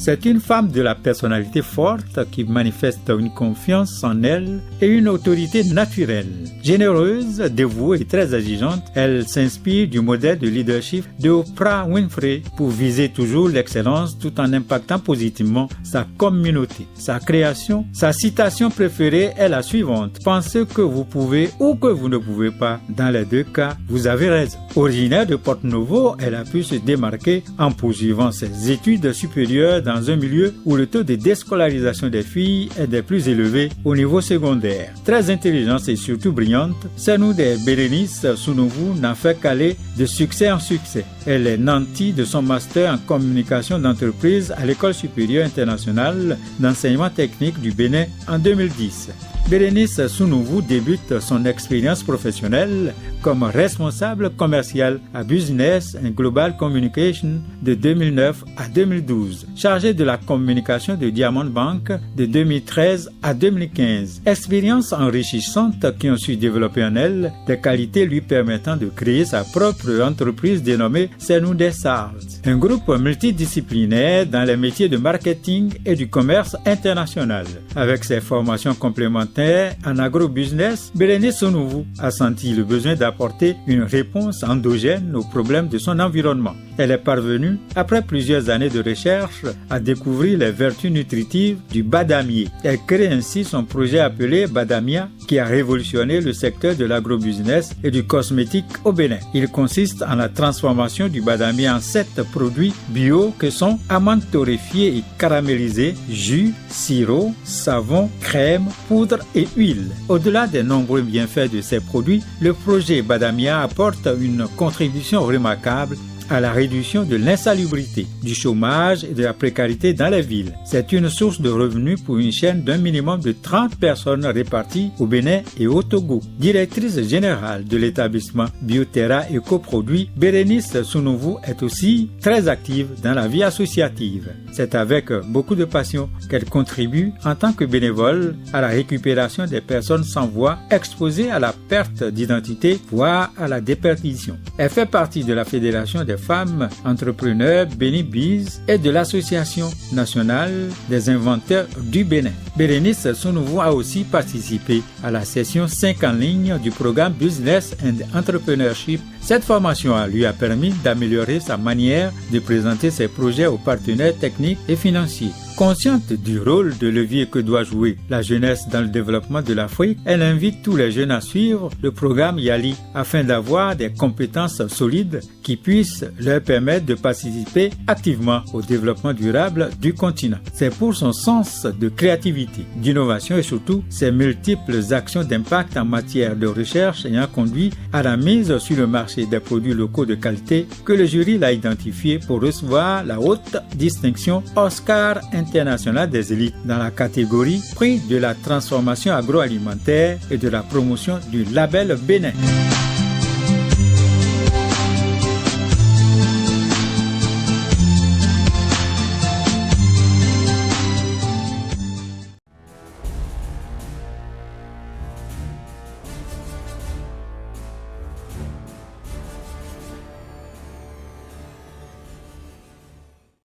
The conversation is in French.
C'est une femme de la personnalité forte qui manifeste une confiance en elle et une autorité naturelle. Généreuse, dévouée et très exigeante, elle s'inspire du modèle de leadership de Oprah Winfrey pour viser toujours l'excellence tout en impactant positivement sa communauté. Sa création, sa citation préférée est la suivante: pensez que vous pouvez ou que vous ne pouvez pas. Dans les deux cas, vous avez raison. Originaire de Porto-Novo, elle a pu se démarquer en poursuivant ses études supérieures dans un milieu où le taux de déscolarisation des filles est des plus élevés au niveau secondaire. Très intelligente et surtout brillante, Senoude Bérénice Sounouvou n'a fait qu'aller de succès en succès. Elle est nantie de son master en communication d'entreprise à l'École supérieure internationale d'enseignement technique du Bénin en 2010. Bérénice Sounouvou débute son expérience professionnelle comme responsable commercial à Business and Global Communication de 2009 à 2012, chargée de la communication de Diamond Bank de 2013 à 2015. Expérience enrichissante qui ont su développer en elle des qualités lui permettant de créer sa propre entreprise dénommée Senoude Salt, un groupe multidisciplinaire dans les métiers de marketing et du commerce international. Avec ses formations complémentaires en agro-business, Bérénice Sounouvou a senti le besoin d'apporter une réponse endogène aux problèmes de son environnement. Elle est parvenue, après plusieurs années de recherche, à découvrir les vertus nutritives du badamier. Elle crée ainsi son projet appelé Badamia, qui a révolutionné le secteur de l'agrobusiness et du cosmétique au Bénin. Il consiste en la transformation du badamier en 7 produits bio que sont amandes torréfiées et caramélisées, jus, sirop, savon, crème, poudre et huile. Au-delà des nombreux bienfaits de ces produits, le projet Badamia apporte une contribution remarquable à la réduction de l'insalubrité, du chômage et de la précarité dans les villes. C'est une source de revenus pour une chaîne d'un minimum de 30 personnes réparties au Bénin et au Togo. Directrice générale de l'établissement Bioterra Ecoproduits, Bérénice Sounouvou est aussi très active dans la vie associative. C'est avec beaucoup de passion qu'elle contribue en tant que bénévole à la récupération des personnes sans voix exposées à la perte d'identité, voire à la déperdition. Elle fait partie de la Fédération des femmes entrepreneurs Béni-Biz et de l'Association nationale des inventeurs du Bénin. Bérénice Sounouvou a aussi participé à la session 5 en ligne du programme Business and Entrepreneurship. Cette formation lui a permis d'améliorer sa manière de présenter ses projets aux partenaires techniques et financiers. Consciente du rôle de levier que doit jouer la jeunesse dans le développement de l'Afrique, elle invite tous les jeunes à suivre le programme YALI afin d'avoir des compétences solides qui puissent leur permettre de participer activement au développement durable du continent. C'est pour son sens de créativité, d'innovation et surtout ses multiples actions d'impact en matière de recherche ayant conduit à la mise sur le marché des produits locaux de qualité que le jury l'a identifié pour recevoir la haute distinction Oscar international des élites dans la catégorie prix de la transformation agroalimentaire et de la promotion du label Bénin.